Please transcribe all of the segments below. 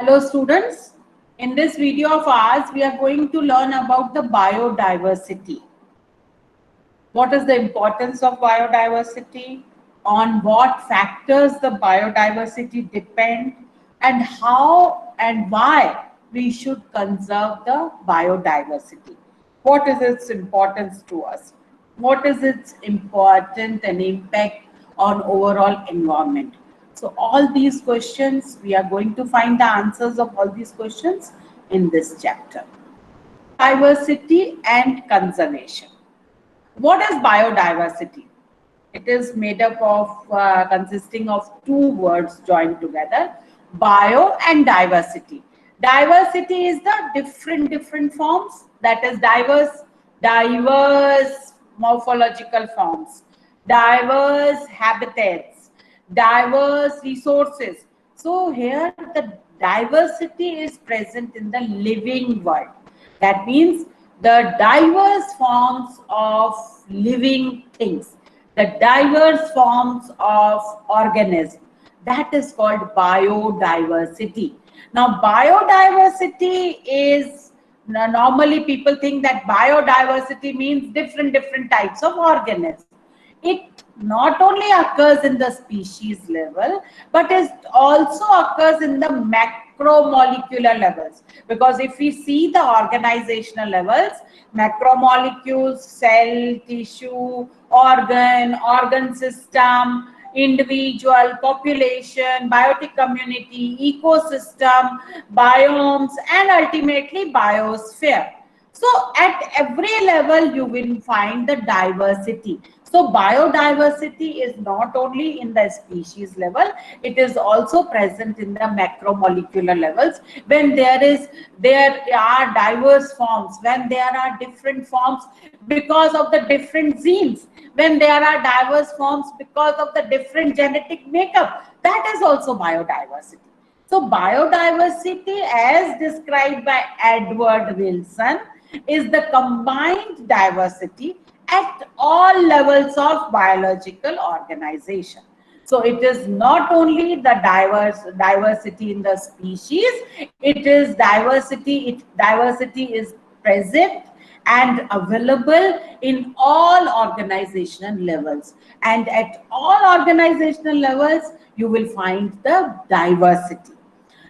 Hello students, in this video of ours we are going to learn about the biodiversity. What is the importance of biodiversity, on what factors the biodiversity depend, and how and why we should conserve the biodiversity. What is its importance to us? What is its importance and impact on overall environment? So all these questions, we are going to find the answers of all these questions in this chapter. Diversity and conservation. What is biodiversity? It is made up of consisting of two words joined together, bio and diversity. Diversity is the different forms, that is diverse morphological forms, diverse habitats, diverse resources. So here the diversity is present in the living world. That means the diverse forms of living things, the diverse forms of organisms. That is called biodiversity. Now, biodiversity is, normally people think that biodiversity means different types of organisms. It not only occurs in the species level, but it also occurs in the macromolecular levels. Because if we see the organizational levels, macromolecules, cell, tissue, organ system, individual, population, biotic community, ecosystem, biomes, and ultimately biosphere. So at every level, you will find the diversity. So biodiversity is not only in the species level, it is also present in the macromolecular levels. When there are diverse forms, when there are different forms because of the different genes, when there are diverse forms because of the different genetic makeup, that is also biodiversity. So biodiversity, as described by Edward Wilson, is the combined diversity at all levels of biological organization. So it is not only the diversity in the species, it is diversity is present and available in all organizational levels. And at all organizational levels, you will find the diversity.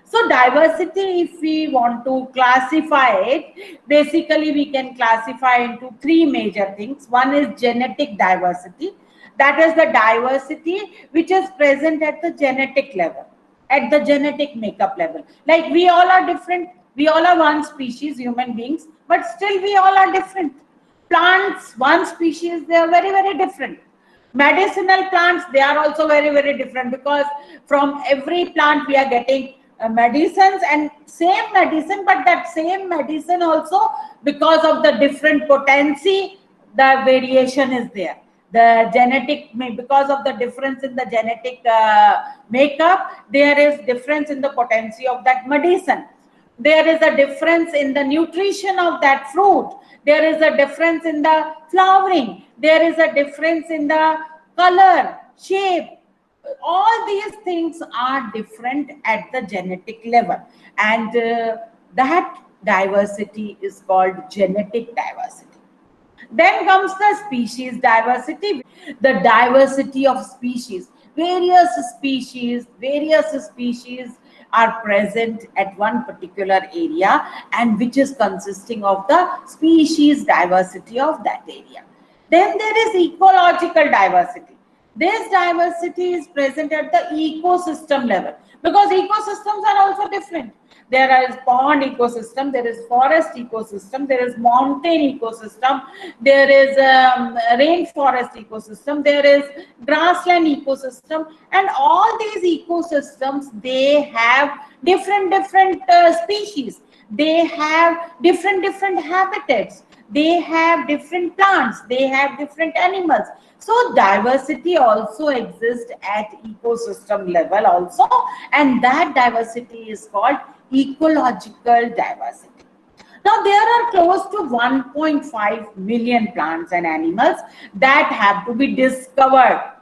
So diversity, if we want to classify it, basically we can classify into three major things. One is genetic diversity. That is the diversity which is present at the genetic level, at the genetic makeup level. Like we all are different. We all are one species, human beings, but still we all are different. Plants, one species, they are very different. Medicinal plants, they are also very different, because from every plant we are getting medicines, and same medicine, but that same medicine also, because of the different potency, the variation is there. The genetic, because of the difference in the genetic makeup, there is difference in the potency of that medicine. There is a difference in the nutrition of that fruit. There is a difference in the flowering. There is a difference in the color, shape. All these things are different at the genetic level, and that diversity is called genetic diversity. Then comes the species diversity, the diversity of species. Various species are present at one particular area, and which is consisting of the species diversity of that area. Then there is ecological diversity. This diversity is present at the ecosystem level, because ecosystems are also different. There is pond ecosystem, there is forest ecosystem, there is mountain ecosystem, there is rainforest ecosystem, there is grassland ecosystem, and all these ecosystems, they have different species. They have different habitats. They have different plants. They have different animals. So diversity also exists at ecosystem level also, and that diversity is called ecological diversity. Now there are close to 1.5 million plants and animals that have to be discovered.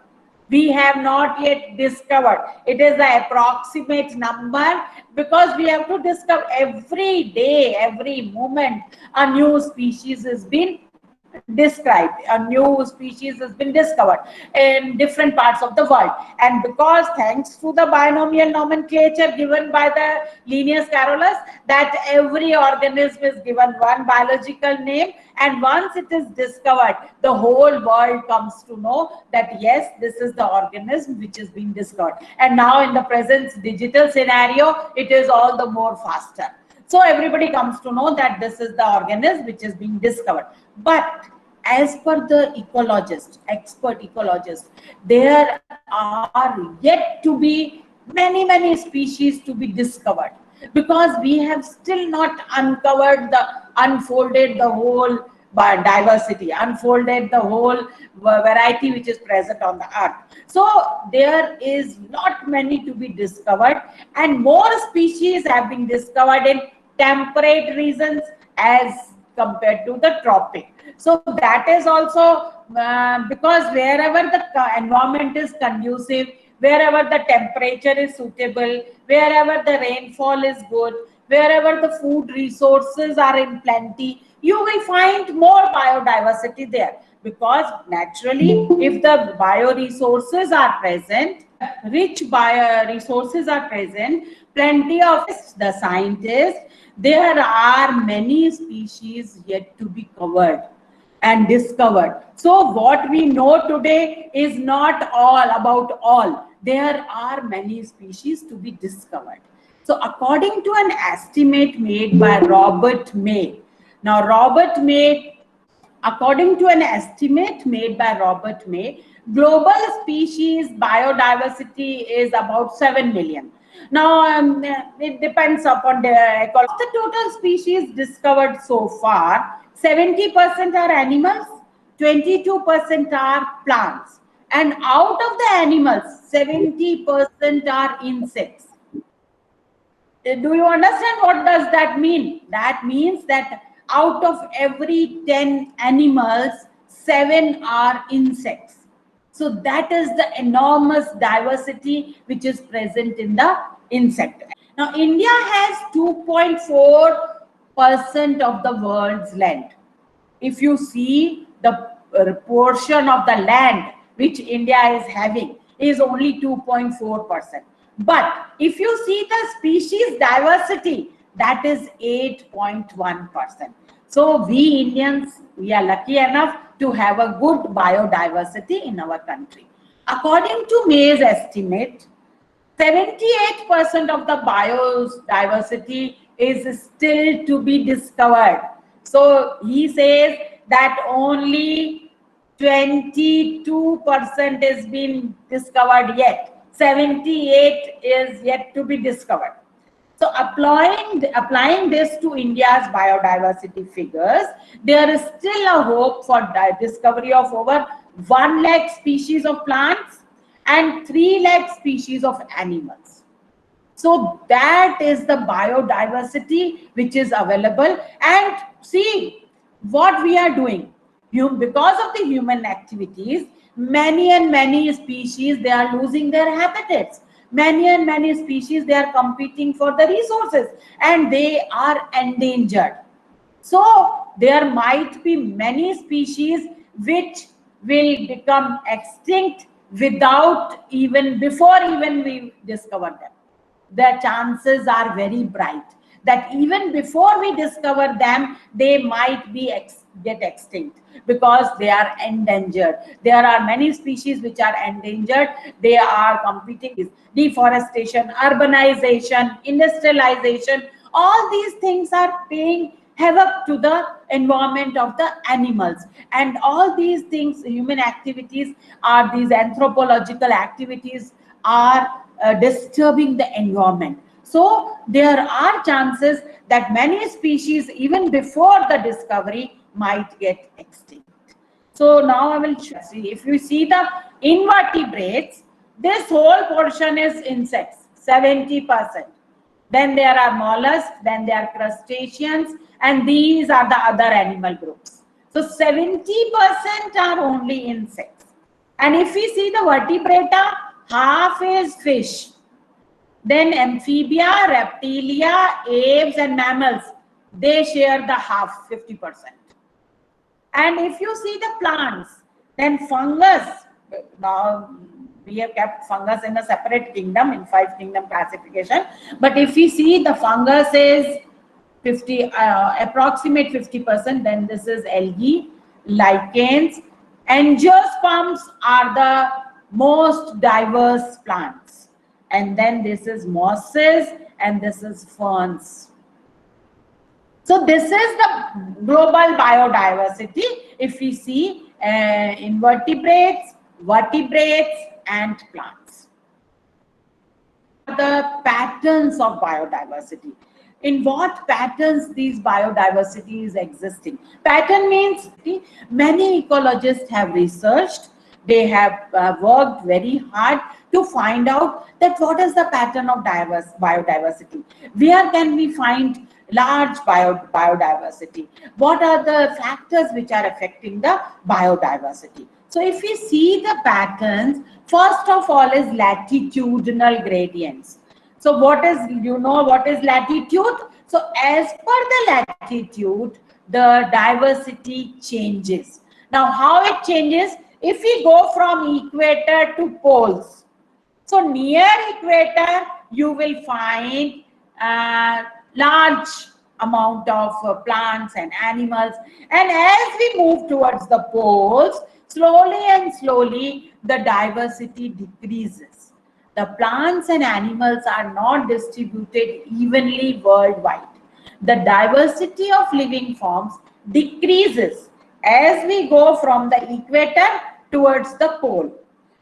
We have not yet discovered. It is the approximate number, because we have to discover every day, every moment, a new species has been described, a new species has been discovered in different parts of the world. And because thanks to the binomial nomenclature given by the Linnaeus Carolus, that every organism is given one biological name, and once it is discovered, the whole world comes to know that yes, this is the organism which is being discovered. And now in the present digital scenario, it is all the more faster. So everybody comes to know that this is the organism which is being discovered. But as per the ecologist, expert ecologist, there are yet to be many species to be discovered, because we have still not unfolded the whole diversity, unfolded the whole variety which is present on the earth. So there is not many to be discovered, and more species have been discovered in temperate regions as compared to the tropic. So that is also because wherever the environment is conducive, wherever the temperature is suitable, wherever the rainfall is good, wherever the food resources are in plenty, you will find more biodiversity there. Because naturally, if the bioresources are present, rich bioresources are present, plenty of the scientists, there are many species yet to be covered and discovered. So what we know today is not all about all. There are many species to be discovered. So according to an estimate made by Robert May, now Robert May, according to an estimate made by Robert May, global species biodiversity is about 7 million. Now, it depends upon the ecology. Of the total species discovered so far, 70% are animals, 22% are plants. And out of the animals, 70% are insects. Do you understand what does that mean? That means that out of every 10 animals, 7 are insects. So that is the enormous diversity which is present in the insect. Now, India has 2.4% of the world's land. If you see the portion of the land which India is having is only 2.4%. But if you see the species diversity, that is 8.1%. So we Indians, we are lucky enough to have a good biodiversity in our country. According to May's estimate, 78% of the biodiversity is still to be discovered. So he says that only 22% is being discovered yet. 78 is yet to be discovered. So applying this to India's biodiversity figures, there is still a hope for discovery of over 1 lakh species of plants and 3 lakh species of animals. So that is the biodiversity which is available. And see what we are doing. Because of the human activities, many species, they are losing their habitats. Many species, they are competing for the resources and they are endangered. So there might be many species which will become extinct before we discover them. The chances are very bright that even before we discover them, they might get extinct because they are endangered. There are many species which are endangered. They are competing with deforestation, urbanization, industrialization. All these things are paying havoc to the environment of the animals. And all these things, human activities, are these anthropological activities are disturbing the environment. So there are chances that many species, even before the discovery, might get extinct. So now I will see, if you see the invertebrates, this whole portion is insects, 70%. Then there are mollusks, then there are crustaceans, and these are the other animal groups. So 70% are only insects. And if we see the vertebrata, half is fish. Then amphibia, reptilia, aves and mammals, they share the half, 50%. And if you see the plants, then fungus, now we have kept fungus in a separate kingdom, in 5 kingdom classification. But if we see the fungus is 50, approximate 50%, then this is algae, lichens. Angiosperms are the most diverse plants. And then this is mosses and this is ferns. So this is the global biodiversity. If we see invertebrates, vertebrates and plants. The patterns of biodiversity. In what patterns these biodiversity is existing? Pattern means many ecologists have researched, they have worked very hard to find out that what is the pattern of biodiversity. Where can we find large biodiversity? What are the factors which are affecting the biodiversity? So if we see the patterns, first of all is latitudinal gradients. So what is, what is latitude? So as per the latitude, the diversity changes. Now how it changes? If we go from equator to poles, so near equator, you will find large amount of plants and animals. And as we move towards the poles, slowly and slowly, the diversity decreases. The plants and animals are not distributed evenly worldwide. The diversity of living forms decreases as we go from the equator towards the pole.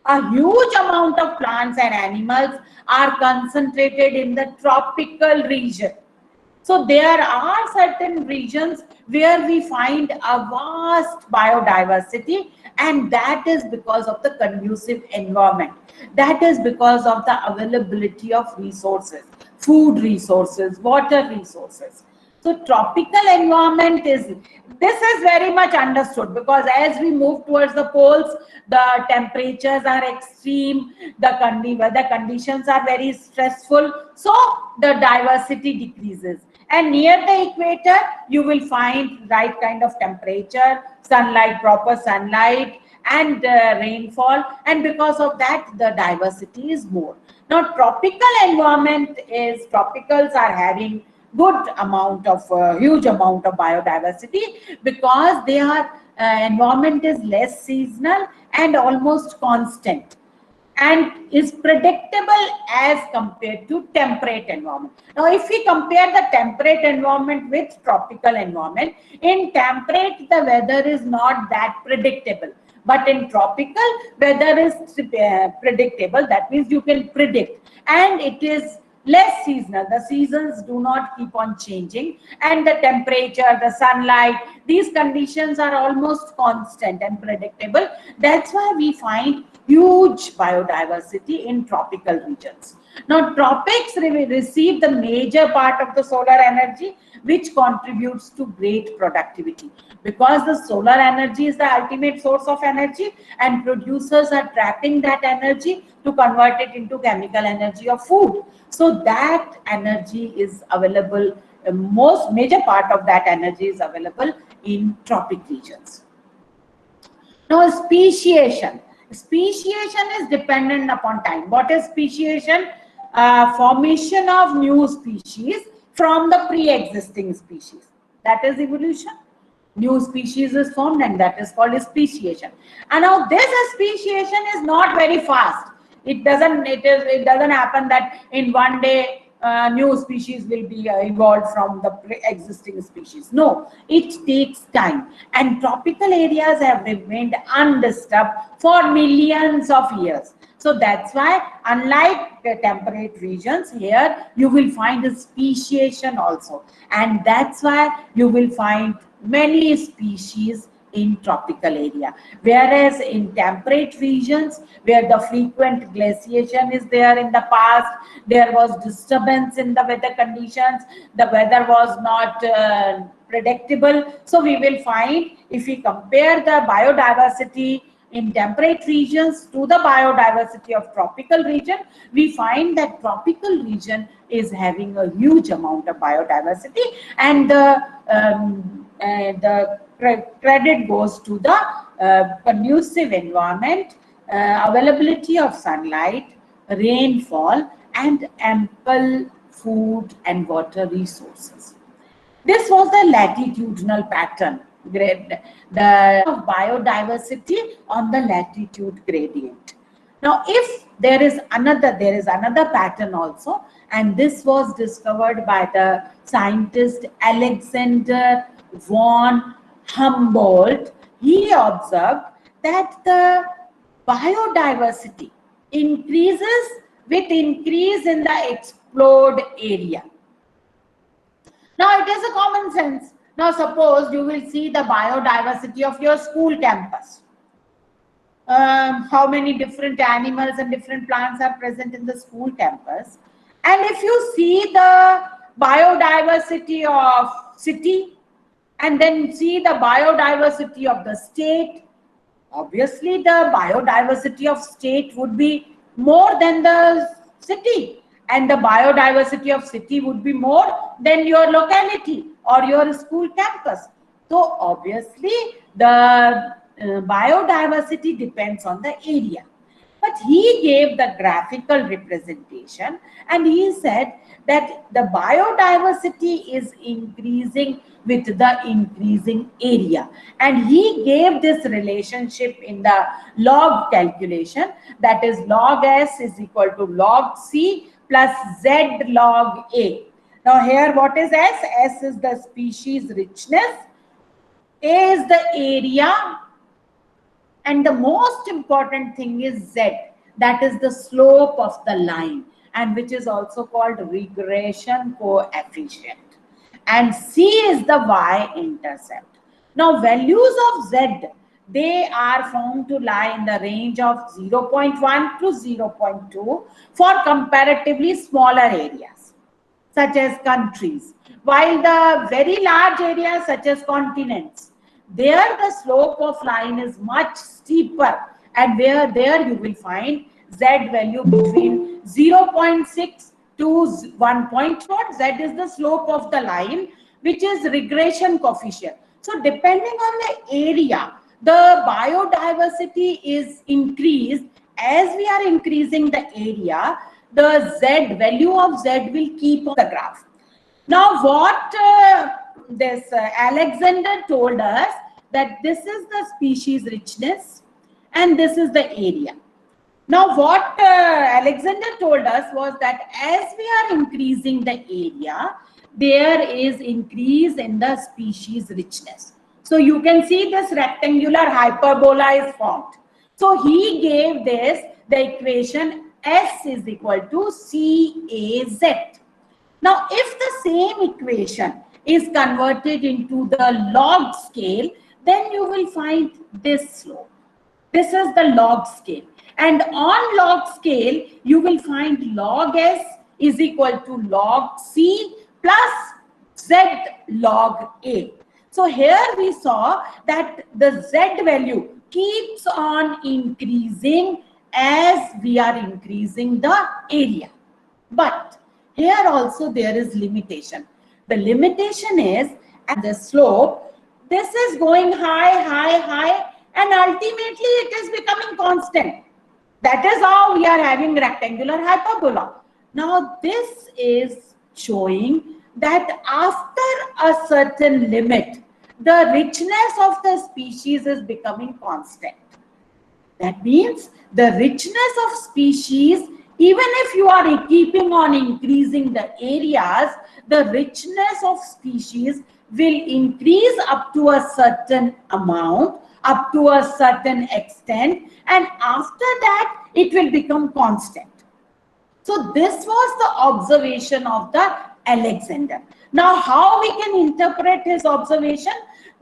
A huge amount of plants and animals are concentrated in the tropical region. So there are certain regions where we find a vast biodiversity, and that is because of the conducive environment. That is because of the availability of resources, food resources, water resources. So tropical environment this is very much understood, because as we move towards the poles, the temperatures are extreme, the weather conditions are very stressful, so the diversity decreases. And near the equator, you will find right kind of temperature, sunlight, proper sunlight, and rainfall, and because of that, the diversity is more. Now, tropical environment tropicals are having good amount of huge amount of biodiversity, because their environment is less seasonal and almost constant, and is predictable as compared to temperate environment. Now, if we compare the temperate environment with tropical environment, in temperate the weather is not that predictable, but in tropical weather is predictable. That means you can predict, and it is less seasonal. The seasons do not keep on changing, and the temperature, the sunlight, these conditions are almost constant and predictable. That's why we find huge biodiversity in tropical regions. Now, tropics receive the major part of the solar energy, which contributes to great productivity, because the solar energy is the ultimate source of energy, and producers are trapping that energy to convert it into chemical energy of food. So that energy is available, most major part of that energy is available in tropic regions. Now, speciation. Speciation is dependent upon time. What is speciation? Formation of new species from the pre-existing species. That is evolution. New species is formed, and that is called speciation. And now this speciation is not very fast. It doesn't happen that in one day new species will be evolved from the existing species. No, it takes time, and tropical areas have remained undisturbed for millions of years. So that's why, unlike the temperate regions, here you will find a speciation also, and that's why you will find many species in tropical area. Whereas in temperate regions, where the frequent glaciation is there in the past, there was disturbance in the weather conditions, the weather was not predictable. So we will find, if we compare the biodiversity in temperate regions to the biodiversity of tropical region, we find that tropical region is having a huge amount of biodiversity, and the credit goes to the conducive environment, availability of sunlight, rainfall, and ample food and water resources. This was the latitudinal pattern, the biodiversity on the latitude gradient. Now, if there is another pattern also, and this was discovered by the scientist Alexander von Humboldt. He observed that the biodiversity increases with increase in the explored area. Now, it is a common sense. Now, suppose you will see the biodiversity of your school campus. How many different animals and different plants are present in the school campus. And if you see the biodiversity of city and then see the biodiversity of the state, obviously the biodiversity of state would be more than the city, and the biodiversity of city would be more than your locality or your school campus. So obviously the biodiversity depends on the area. But he gave the graphical representation, and he said that the biodiversity is increasing with the increasing area. And he gave this relationship in the log calculation, that is log S is equal to log C plus Z log A. Now here what is S? S is the species richness, A is the area, and the most important thing is Z, that is the slope of the line, and which is also called regression coefficient. And C is the y-intercept. Now values of Z, they are found to lie in the range of 0.1 to 0.2 for comparatively smaller areas, such as countries. While the very large areas, such as continents, there the slope of line is much steeper, and where there you will find Z value between 0.6 to 1.4. Z is the slope of the line, which is regression coefficient. So depending on the area, the biodiversity is increased. As we are increasing the area, the Z value of Z will keep on the graph. Now what this Alexander told us, that this is the species richness and this is the area. Now what Alexander told us was that as we are increasing the area, there is increase in the species richness. So you can see this rectangular hyperbola is formed. So he gave this the equation S is equal to CAZ. Now if the same equation is converted into the log scale, then you will find this slope. This is the log scale. And on log scale, you will find log S is equal to log C plus Z log A. So here we saw that the Z value keeps on increasing as we are increasing the area. But here also there is limitation. The limitation is at the slope, this is going high, high, high, and ultimately it is becoming constant. That is how we are having rectangular hyperbola. Now this is showing that after a certain limit, the richness of the species is becoming constant. That means the richness of species, even if you are keeping on increasing the areas, the richness of species will increase up to a certain amount, up to a certain extent, and after that it will become constant. So this was the observation of the Alexander. Now how we can interpret his observation?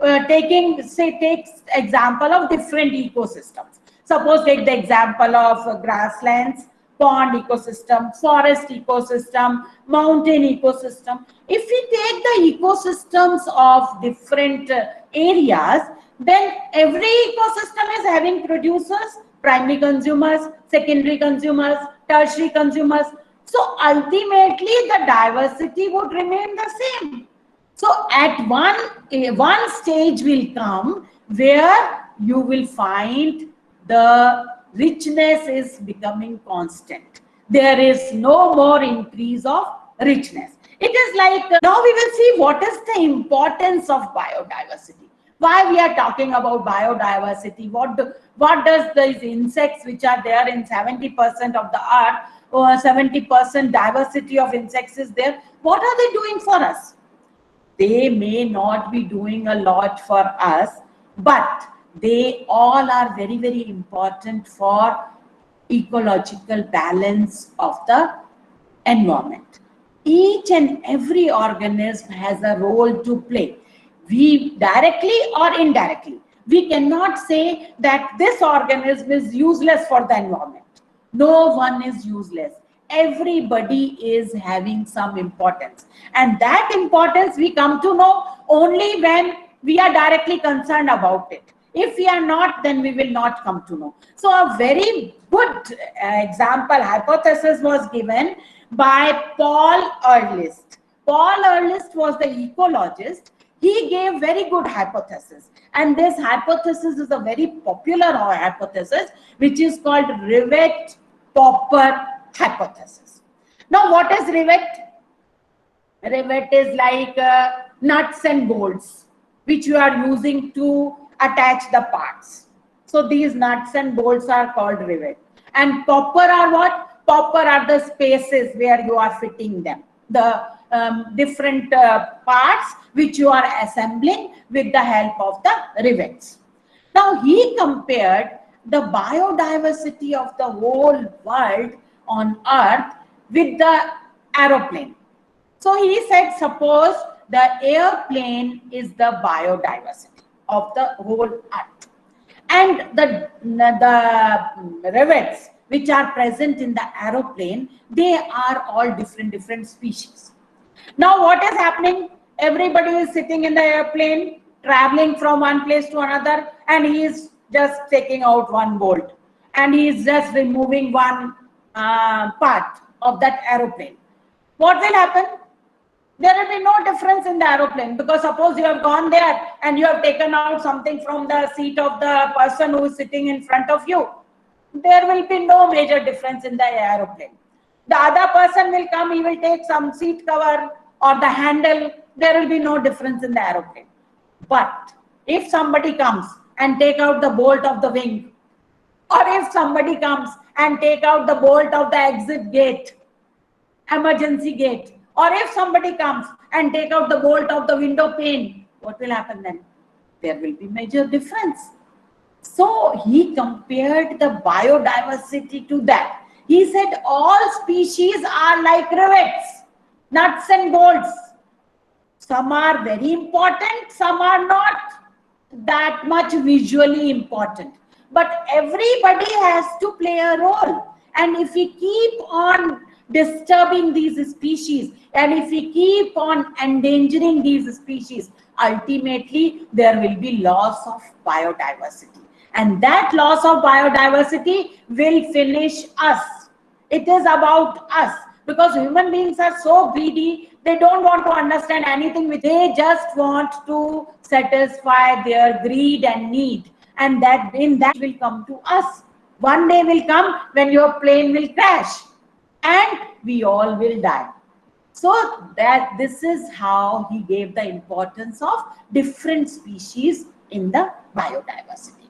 Takes example of different ecosystems. Suppose take the example of grasslands, pond ecosystem, forest ecosystem, mountain ecosystem. If we take the ecosystems of different areas, then every ecosystem is having producers, primary consumers, secondary consumers, tertiary consumers. So ultimately the diversity would remain the same. So at one stage will come where you will find the richness is becoming constant. There is no more increase of richness. It is like now we will see what is the importance of biodiversity. Why we are talking about biodiversity? What does these insects which are there in 70% of the earth, or 70% diversity of insects is there? What are they doing for us? They may not be doing a lot for us, but they all are very, very important for ecological balance of the environment. Each and every organism has a role to play. We directly or indirectly, we cannot say that this organism is useless for the environment. No one is useless. Everybody is having some importance, and that importance we come to know only when we are directly concerned about it. If we are not, then we will not come to know. So a very good example hypothesis was given by Paul Ehrlich. Paul Ehrlich was the ecologist. He gave very good hypothesis, and this hypothesis is a very popular hypothesis, which is called Rivet-Popper hypothesis. Now, what is rivet? Rivet is like nuts and bolts, which you are using to attach the parts. So these nuts and bolts are called rivet. And popper are what? Popper are the spaces where you are fitting them. The different parts which you are assembling with the help of the rivets. Now he compared the biodiversity of the whole world on earth with the aeroplane. So he said, suppose the airplane is the biodiversity of the whole earth, and the rivets which are present in the aeroplane, they are all different species. Now what is happening? Everybody is sitting in the airplane, traveling from one place to another, and he is just taking out one bolt, and he is just removing one part of that aeroplane. What will happen? There will be no difference in the aeroplane, because suppose you have gone there and you have taken out something from the seat of the person who is sitting in front of you. There will be no major difference in the aeroplane. The other person will come, he will take some seat cover or the handle. There will be no difference in the aeroplane. But if somebody comes and take out the bolt of the wing, or if somebody comes and take out the bolt of the exit gate, emergency gate, or if somebody comes and take out the bolt of the window pane, what will happen then? There will be major difference. So he compared the biodiversity to that. He said all species are like rivets, nuts and bolts. Some are very important, some are not that much visually important. But everybody has to play a role. And if we keep on disturbing these species, and if we keep on endangering these species, ultimately there will be loss of biodiversity. And that loss of biodiversity will finish us. It is about us, because human beings are so greedy. They don't want to understand anything. They just want to satisfy their greed and need. And that in that will come to us. One day will come when your plane will crash and we all will die. So that this is how he gave the importance of different species in the biodiversity.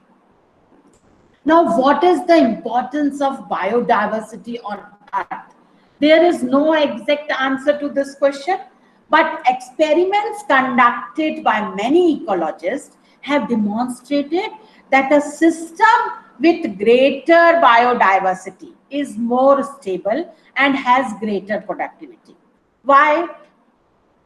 Now, what is the importance of biodiversity on Earth? There is no exact answer to this question, but experiments conducted by many ecologists have demonstrated that a system with greater biodiversity is more stable and has greater productivity. Why?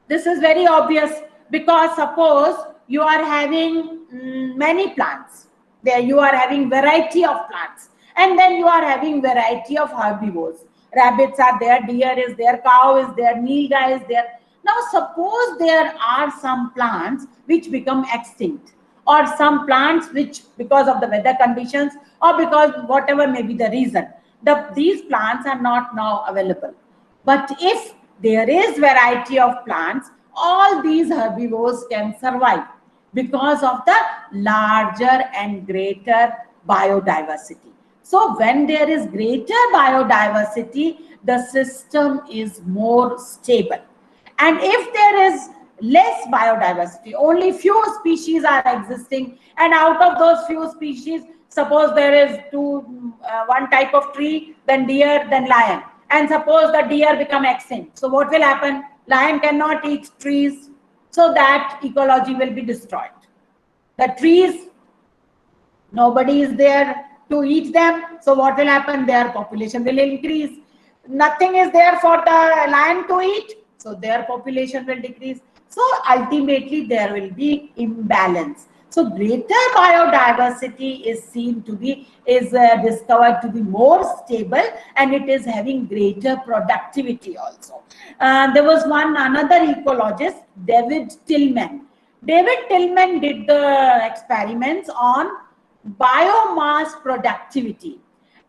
This is very obvious, because suppose you are having many plants. There you are having variety of plants, And then you are having variety of herbivores. Rabbits are there, deer is there, cow is there, nilgai is there. Now suppose there are some plants which become extinct, or some plants which, because of the weather conditions or because whatever may be the reason, these plants are not now available. But if there is variety of plants, all these herbivores can survive because of the larger and greater biodiversity. So when there is greater biodiversity, the system is more stable. And if there is less biodiversity, only few species are existing, and out of those few species, suppose there is one type of tree, then deer, then lion, and suppose the deer become extinct. So what will happen? Lion cannot eat trees, so that ecology will be destroyed. The trees, nobody is there to eat them, so what will happen? Their population will increase. Nothing is there for the lion to eat, so their population will decrease. So ultimately there will be imbalance. So greater biodiversity is discovered to be more stable, and it is having greater productivity also. There was another ecologist, David Tillman. David Tillman did the experiments on biomass productivity,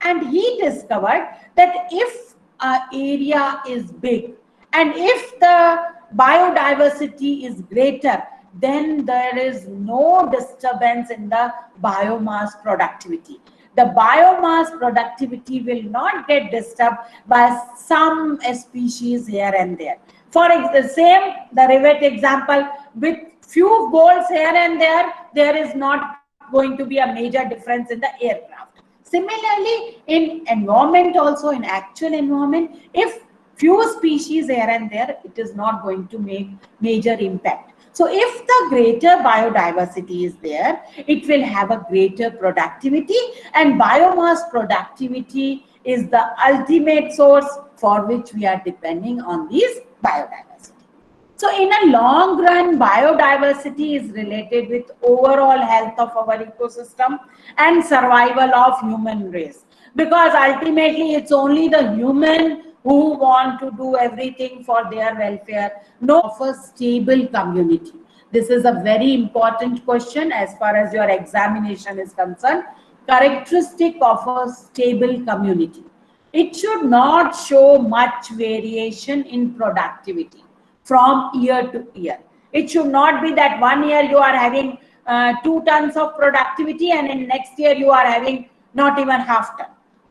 and he discovered that if an area is big and if the biodiversity is greater, then there is no disturbance in the biomass productivity. The biomass productivity will not get disturbed by some species here and there. For the rivet example, with few bolts here and there is not going to be a major difference in the aircraft. Similarly, in environment also, in actual environment, if few species here and there, it is not going to make major impact. So if the greater biodiversity is there, it will have a greater productivity, and biomass productivity is the ultimate source for which we are depending on these biodiversity. So in a long run, biodiversity is related with overall health of our ecosystem and survival of human race. Because ultimately it's only the human who want to do everything for their welfare, no of a stable community. This is a very important question as far as your examination is concerned. Characteristic of a stable community. It should not show much variation in productivity from year to year. It should not be that one year you are having 2 tons of productivity and in next year you are having not even half ton.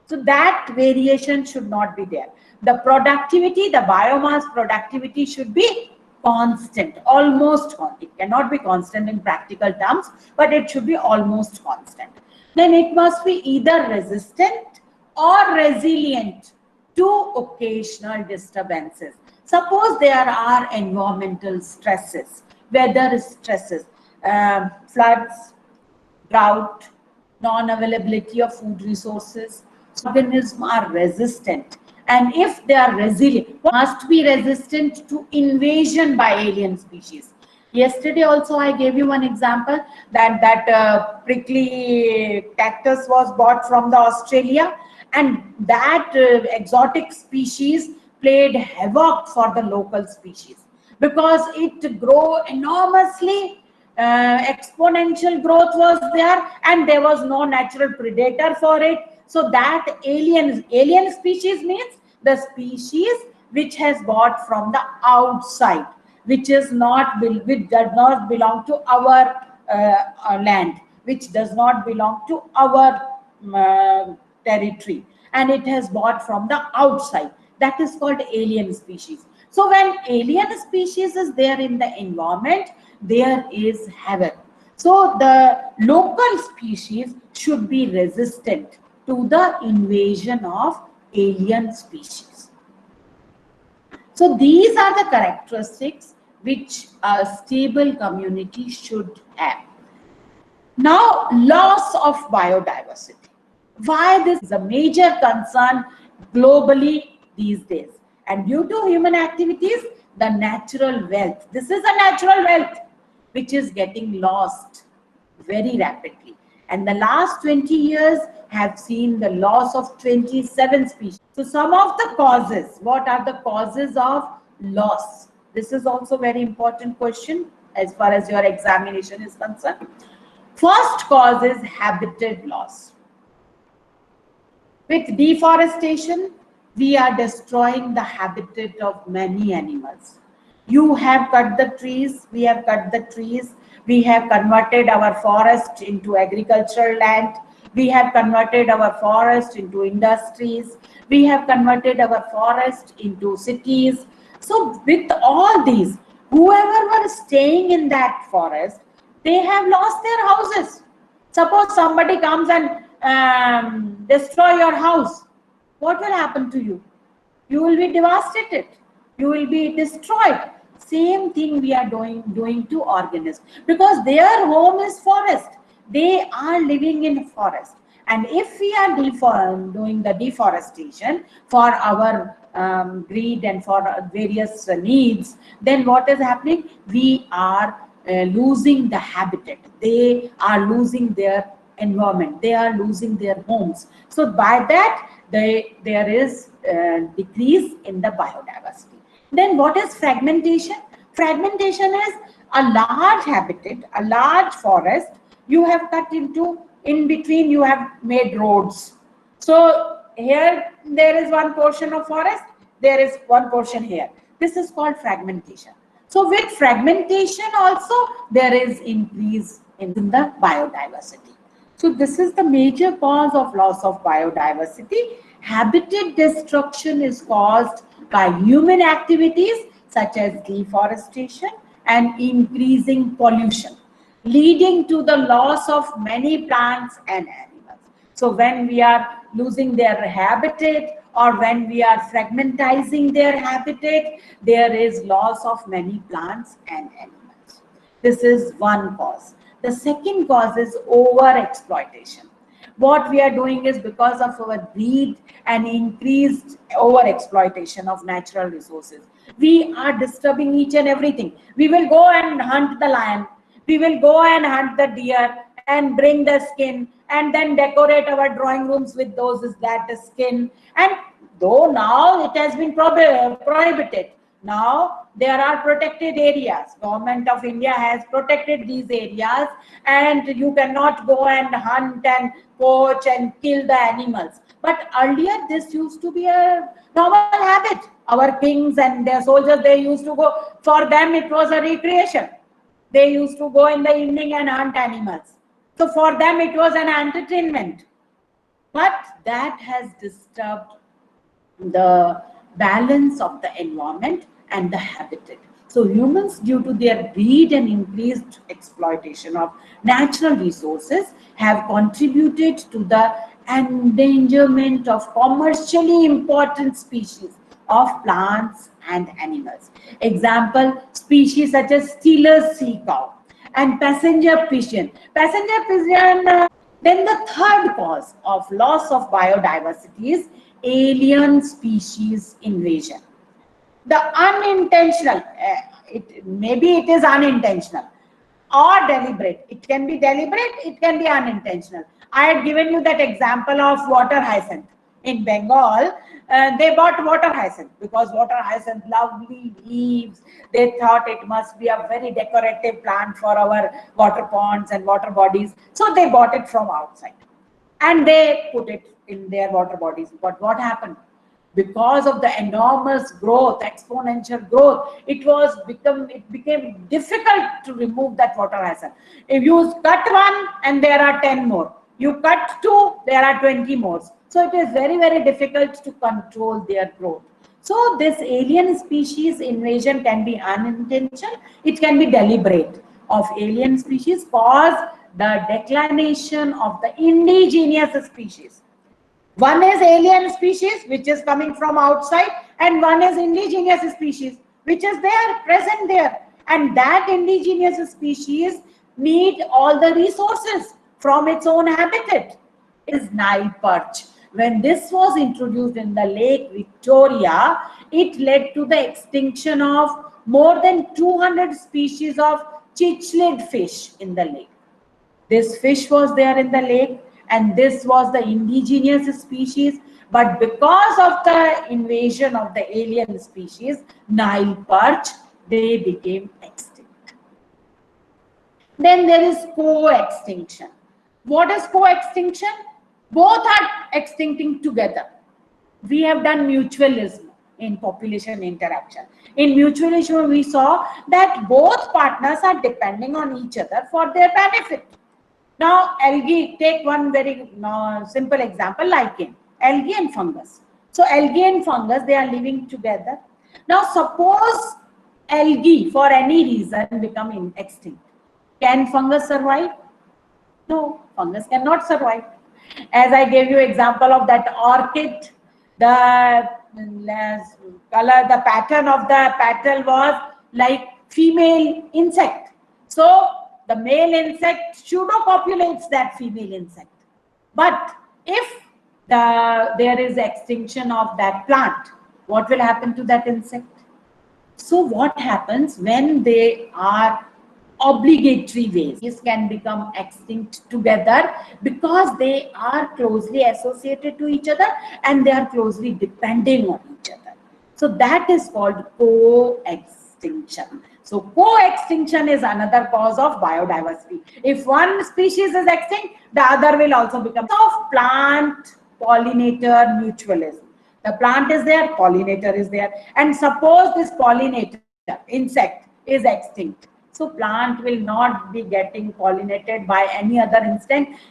So that variation should not be there. The productivity, the biomass productivity should be constant, almost constant. It cannot be constant in practical terms, but it should be almost constant. Then it must be either resistant or resilient to occasional disturbances. Suppose there are environmental stresses, weather stresses, floods, drought, non-availability of food resources. Organisms are resistant, and if they are resilient, must be resistant to invasion by alien species. Yesterday also I gave you one example that prickly cactus was bought from the Australia, and that exotic species played havoc for the local species because it grew enormously. Exponential growth was there, and there was no natural predator for it. So that alien species means the species which has got from the outside, which does not belong to our land, which does not belong to our territory, and it has bought from the outside. That is called alien species. So when alien species is there in the environment, there is havoc. So the local species should be resistant to the invasion of alien species. So these are the characteristics which a stable community should have. Now, loss of biodiversity. Why this is a major concern globally these days? And due to human activities, the natural wealth. This is a natural wealth which is getting lost very rapidly. And the last 20 years have seen the loss of 27 species. So some of the causes, what are the causes of loss? This is also very important question as far as your examination is concerned. First cause is habitat loss. With deforestation, we are destroying the habitat of many animals. You have cut the trees, we have cut the trees, we have converted our forest into agricultural land, we have converted our forest into industries, we have converted our forest into cities. So with all these, whoever were staying in that forest, they have lost their houses. Suppose somebody comes and destroy your house, what will happen to you? You will be devastated, you will be destroyed. Same thing we are doing to organisms, because their home is forest, they are living in forest. And if we are doing the deforestation for our greed and for various needs, then what is happening? We are losing the habitat, they are losing their environment, they are losing their homes. So by that, there is decrease in the biodiversity. Then what is fragmentation? Fragmentation is a large habitat, a large forest you have cut into, in between you have made roads. So here there is one portion of forest, there is one portion here. This is called fragmentation. So with fragmentation also there is increase in the biodiversity. So this is the major cause of loss of biodiversity. Habitat destruction is caused by human activities such as deforestation and increasing pollution, leading to the loss of many plants and animals. So when we are losing their habitat, or when we are fragmentizing their habitat, there is loss of many plants and animals. This is one cause. The second cause is over-exploitation. What we are doing is, because of our greed and increased over-exploitation of natural resources, we are disturbing each and everything. We will go and hunt the lion, we will go and hunt the deer and bring the skin and then decorate our drawing rooms with that skin. And though now it has been prohibited, now there are protected areas. Government of India has protected these areas, and you cannot go and hunt and poach and kill the animals. But earlier this used to be a normal habit. Our kings and their soldiers, they used to go, for them it was a recreation. They used to go in the evening and hunt animals. So for them it was an entertainment. But that has disturbed the balance of the environment and the habitat. So humans, due to their greed and increased exploitation of natural resources, have contributed to the endangerment of commercially important species of plants and animals. Example, species such as Steelers sea cow and passenger pigeon. Then the third cause of loss of biodiversity is alien species invasion. The unintentional, maybe it is unintentional or deliberate. It can be deliberate, it can be unintentional. I had given you that example of water hyacinth. In Bengal, they bought water hyacinth because water hyacinth, lovely leaves. They thought it must be a very decorative plant for our water ponds and water bodies. So they bought it from outside and they put it in their water bodies. But what happened? Because of the enormous growth, exponential growth, it became difficult to remove that water hyacinth. If you cut one and there are 10 more, you cut two, there are 20 more. So it is very, very difficult to control their growth. So this alien species invasion can be unintentional, it can be deliberate. Of alien species cause the declination of the indigenous species. One is alien species, which is coming from outside, and one is indigenous species, which is there, present there. And that indigenous species need all the resources from its own habitat. Is Nile perch. When this was introduced in the Lake Victoria, it led to the extinction of more than 200 species of cichlid fish in the lake. This fish was there in the lake, and this was the indigenous species. But because of the invasion of the alien species, Nile perch, they became extinct. Then there is co-extinction. What is co-extinction? Both are extincting together. We have done mutualism in population interaction. In mutualism, we saw that both partners are depending on each other for their benefit. Now, algae, take one very simple example, lichen, algae and fungus. So, algae and fungus, they are living together. Now, suppose algae, for any reason, become extinct. Can fungus survive? No, fungus cannot survive. As I gave you example of that orchid, the color, the pattern of the petal was like female insect. So the male insect pseudocopulates that female insect. But if there is extinction of that plant, what will happen to that insect? So what happens when they are obligatory ways? These can become extinct together because they are closely associated to each other and they are closely depending on each other. So that is called co-extinction. So co-extinction is another cause of biodiversity. If one species is extinct, the other will also become. Of plant pollinator mutualism. The plant is there, pollinator is there. And suppose this pollinator, insect, is extinct. So plant will not be getting pollinated by any other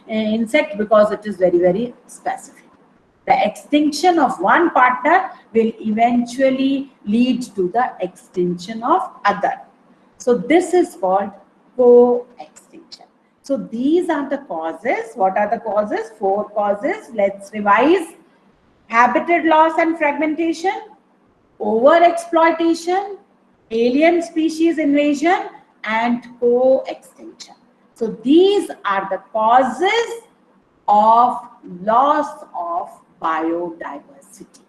insect because it is very, very specific. The extinction of one partner will eventually lead to the extinction of other. So this is called co-extinction. So these are the causes. What are the causes? 4 causes. Let's revise. Habitat loss and fragmentation, overexploitation, alien species invasion, and co-extinction. So these are the causes of loss of biodiversity.